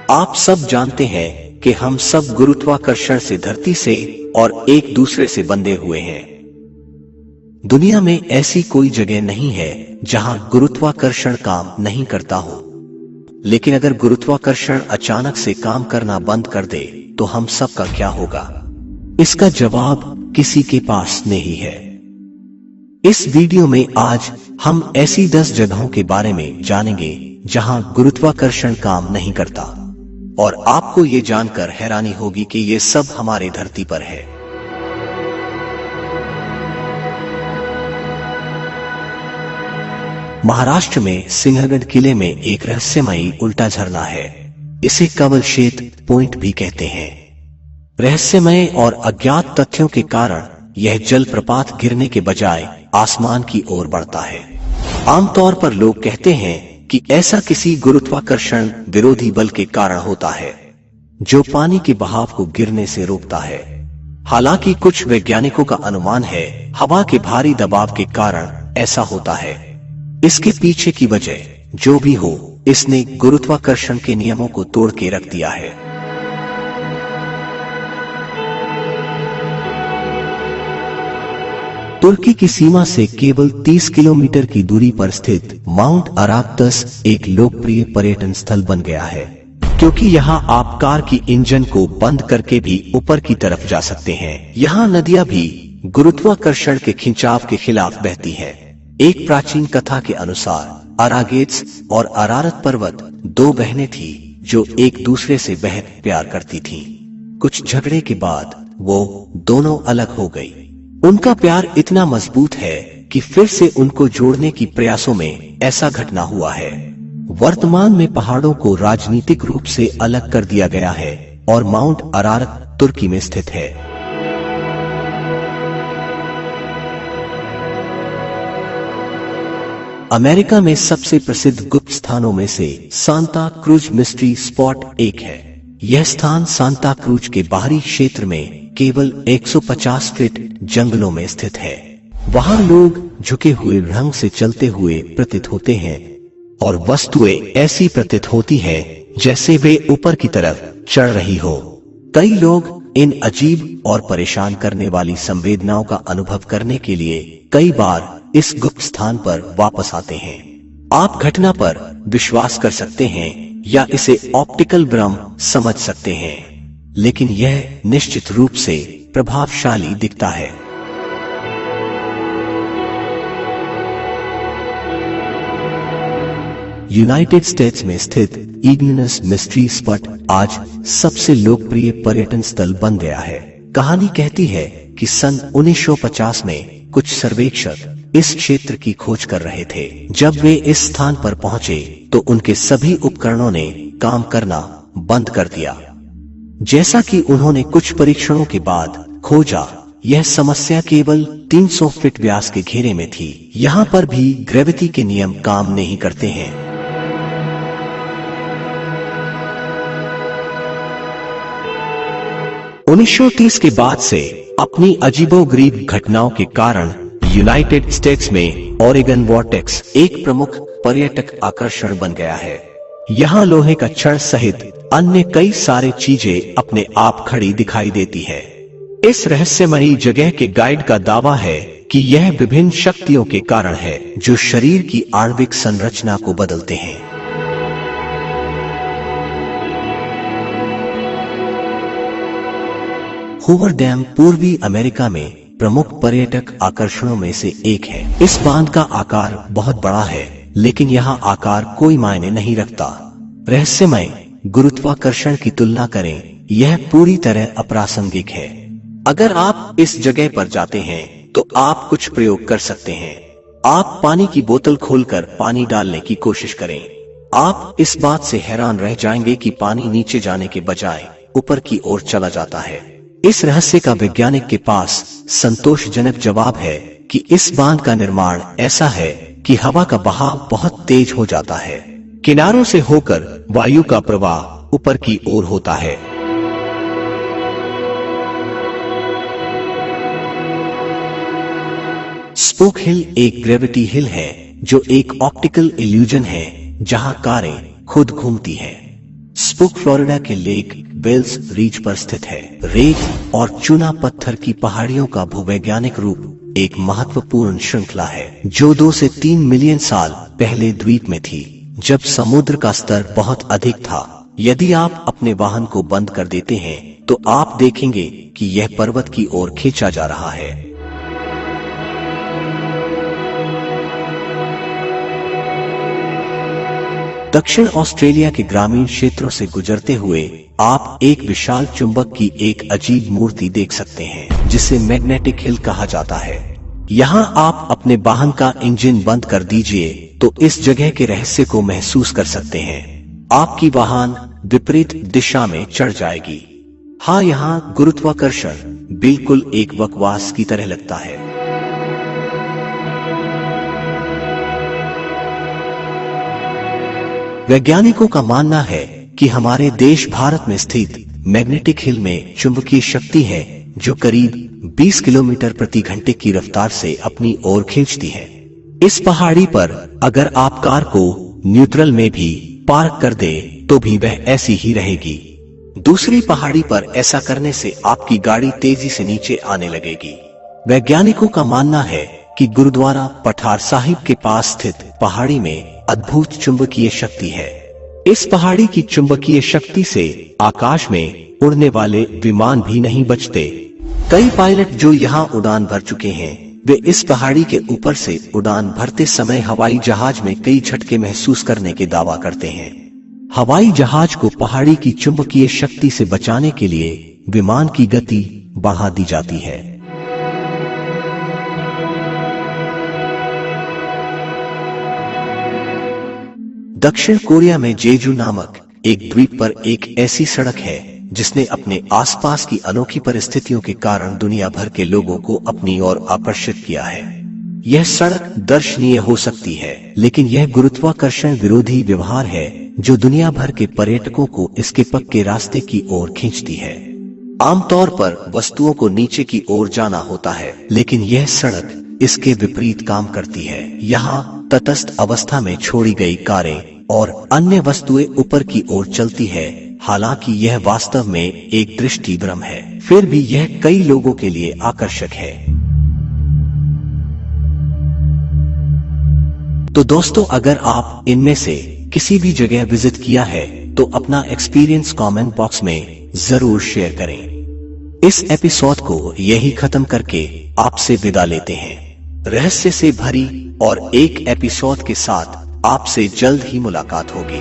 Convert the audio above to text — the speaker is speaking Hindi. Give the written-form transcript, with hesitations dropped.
आप सब जानते हैं कि हम सब गुरुत्वाकर्षण से, धरती से और एक दूसरे से बंधे हुए हैं। दुनिया में ऐसी कोई जगह नहीं है जहां गुरुत्वाकर्षण काम नहीं करता हो। लेकिन अगर गुरुत्वाकर्षण अचानक से काम करना बंद कर दे तो हम सब का क्या होगा? इसका जवाब किसी के पास नहीं है। इस वीडियो में आज हम ऐसी 10 जगहों के बारे में जानेंगे जहां गुरुत्वाकर्षण काम नहीं करता, और आपको ये जानकर हैरानी होगी कि ये सब हमारे धरती पर है। महाराष्ट्र में सिंहगढ़ किले में एक रहस्यमयी उल्टा झरना है। इसे कवलशेत पॉइंट भी कहते हैं। रहस्यमय और अज्ञात तथ्यों के कारण यह जलप्रपात गिरने के बजाय आसमान की ओर बढ़ता है। आमतौर पर लोग कहते हैं कि ऐसा किसी गुरुत्वाकर्षण विरोधी बल के कारण होता है जो पानी के बहाव को गिरने से रोकता है। हालांकि कुछ वैज्ञानिकों का अनुमान है हवा के भारी दबाव के कारण ऐसा होता है। इसके पीछे की वजह जो भी हो, इसने गुरुत्वाकर्षण के नियमों को तोड़ के रख दिया है। तुर्की की सीमा से केवल 30 किलोमीटर की दूरी पर स्थित माउंट अराक्तस एक लोकप्रिय पर्यटन स्थल बन गया है, क्योंकि यहाँ आप कार की इंजन को बंद करके भी ऊपर की तरफ जा सकते हैं। यहाँ नदियां भी गुरुत्वाकर्षण के खिंचाव के खिलाफ बहती हैं। एक प्राचीन कथा के अनुसार अरागेट्स और अरारत पर्वत दो बहनें थी जो एक दूसरे से बेहद प्यार करती थीं। कुछ झगड़े के बाद वो दोनों अलग हो गई। उनका प्यार इतना मजबूत है कि फिर से उनको जोड़ने की प्रयासों में ऐसा घटना हुआ है। वर्तमान में पहाड़ों को राजनीतिक रूप से अलग कर दिया गया है और माउंट अरारत तुर्की में स्थित है। अमेरिका में सबसे प्रसिद्ध गुप्त स्थानों में से सांता क्रूज मिस्ट्री स्पॉट एक है। यह स्थान सांता क्रूज के बाहरी क्षेत्र में केवल 150 फीट जंगलों में स्थित है। वहां लोग झुके हुए ढंग से चलते हुए प्रतीत होते हैं और वस्तुएं ऐसी प्रतीत होती हैं जैसे वे ऊपर की तरफ चढ़ रही हो। कई लोग इन अजीब और परेशान करने वाली संवेदनाओं का अनुभव करने के लिए कई बार इस गुप्त स्थान पर वापस आते हैं। आप घटना पर विश्वास कर सकते हैं या इसे ऑप्टिकल भ्रम समझ सकते हैं, लेकिन यह निश्चित रूप से प्रभावशाली दिखता है। यूनाइटेड स्टेट्स में स्थित इग्नियस मिस्ट्री स्पॉट आज सबसे लोकप्रिय पर्यटन स्थल बन गया है। कहानी कहती है कि सन 1950 में कुछ सर्वेक्षक इस क्षेत्र की खोज कर रहे थे। जब वे इस स्थान पर पहुंचे तो उनके सभी उपकरणों ने काम करना बंद कर दिया। जैसा कि उन्होंने कुछ परीक्षणों के बाद खोजा, यह समस्या केवल 300 फीट व्यास के घेरे में थी। यहाँ पर भी ग्रेविटी के नियम काम नहीं करते हैं। उन्नीस 1930 के बाद से अपनी अजीबोगरीब घटनाओं के कारण यूनाइटेड स्टेट्स में ओरेगन वॉर्टेक्स एक प्रमुख पर्यटक आकर्षण बन गया है। यहाँ लोहे का छड़ सहित अन्य कई सारे चीजें अपने आप खड़ी दिखाई देती है। इस रहस्यमयी जगह के गाइड का दावा है कि यह विभिन्न शक्तियों के कारण है जो शरीर की आणविक संरचना को बदलते हैं। हूवर डैम पूर्वी अमेरिका में प्रमुख पर्यटक आकर्षणों में से एक है। इस बांध का आकार बहुत बड़ा है, लेकिन यहाँ आकार कोई मायने नहीं रखता। रहस्यमय गुरुत्वाकर्षण की तुलना करें, यह पूरी तरह अप्रासंगिक है। अगर आप इस जगह पर जाते हैं तो आप कुछ प्रयोग कर सकते हैं। आप पानी की बोतल खोलकर पानी डालने की कोशिश करें। आप इस बात से हैरान रह जाएंगे कि पानी नीचे जाने के बजाय ऊपर की ओर चला जाता है। इस रहस्य का वैज्ञानिक के पास संतोषजनक जवाब है कि इस बांध का निर्माण ऐसा है कि हवा का बहाव बहुत तेज हो जाता है। किनारों से होकर वायु का प्रवाह ऊपर की ओर होता है। स्पोक हिल एक ग्रेविटी हिल है जो एक ऑप्टिकल इल्यूजन है जहां कारें खुद घूमती हैं। स्पूक फ्लोरिडा के लेक वेल्स रीच पर स्थित है। रेत और चूना पत्थर की पहाड़ियों का भूवैज्ञानिक रूप एक महत्वपूर्ण श्रृंखला है जो 2 से 3 मिलियन साल पहले द्वीप में थी, जब समुद्र का स्तर बहुत अधिक था। यदि आप अपने वाहन को बंद कर देते हैं तो आप देखेंगे कि यह पर्वत की ओर खींचा जा रहा है। दक्षिण ऑस्ट्रेलिया के ग्रामीण क्षेत्रों से गुजरते हुए आप एक विशाल चुंबक की एक अजीब मूर्ति देख सकते हैं जिसे मैग्नेटिक हिल कहा जाता है। यहाँ आप अपने वाहन का इंजन बंद कर दीजिए तो इस जगह के रहस्य को महसूस कर सकते हैं। आपकी वाहन विपरीत दिशा में चढ़ जाएगी। हाँ, यहाँ गुरुत्वाकर्षण बिल्कुल एक बकवास की तरह लगता है। वैज्ञानिकों का मानना है कि हमारे देश भारत में स्थित मैग्नेटिक हिल में चुंबकीय शक्ति है जो करीब 20 किलोमीटर प्रति घंटे की रफ्तार से अपनी ओर खींचती है। इस पहाड़ी पर अगर आप कार को न्यूट्रल में भी पार्क कर दे तो भी वह ऐसी ही रहेगी। दूसरी पहाड़ी पर ऐसा करने से आपकी गाड़ी तेजी से नीचे आने लगेगी। वैज्ञानिकों का मानना है कि गुरुद्वारा पठार साहिब के पास स्थित पहाड़ी में अद्भुत चुंबकीय शक्ति है। इस पहाड़ी की चुंबकीय शक्ति से आकाश में उड़ने वाले विमान भी नहीं बचते। कई पायलट जो यहाँ उड़ान भर चुके हैं वे इस पहाड़ी के ऊपर से उड़ान भरते समय हवाई जहाज में कई झटके महसूस करने के दावा करते हैं। हवाई जहाज को पहाड़ी की चुंबकीय शक्ति से बचाने के लिए विमान की गति बढ़ा दी जाती है। दक्षिण कोरिया में जेजू नामक एक द्वीप पर एक ऐसी सड़क है जिसने अपने आसपास की अनोखी परिस्थितियों के कारण दुनिया भर के लोगों को अपनी ओर आकर्षित किया है। यह सड़क दर्शनीय हो सकती है, लेकिन यह गुरुत्वाकर्षण विरोधी व्यवहार है जो दुनिया भर के पर्यटकों को इसके पक्के रास्ते की ओर खींचती है। आमतौर पर वस्तुओं को नीचे की ओर जाना होता है, लेकिन यह सड़क इसके विपरीत काम करती है। यहाँ तटस्थ अवस्था में छोड़ी गई कारें और अन्य वस्तुएं ऊपर की ओर चलती है। हालांकि यह वास्तव में एक दृष्टि भ्रम है, फिर भी यह कई लोगों के लिए आकर्षक है। तो दोस्तों, अगर आप इनमें से किसी भी जगह विजिट किया है तो अपना एक्सपीरियंस कमेंट बॉक्स में जरूर शेयर करें। इस एपिसोड को यही खत्म करके आपसे विदा लेते हैं। रहस्य से भरी और एक एपिसोड के साथ आपसे जल्द ही मुलाकात होगी।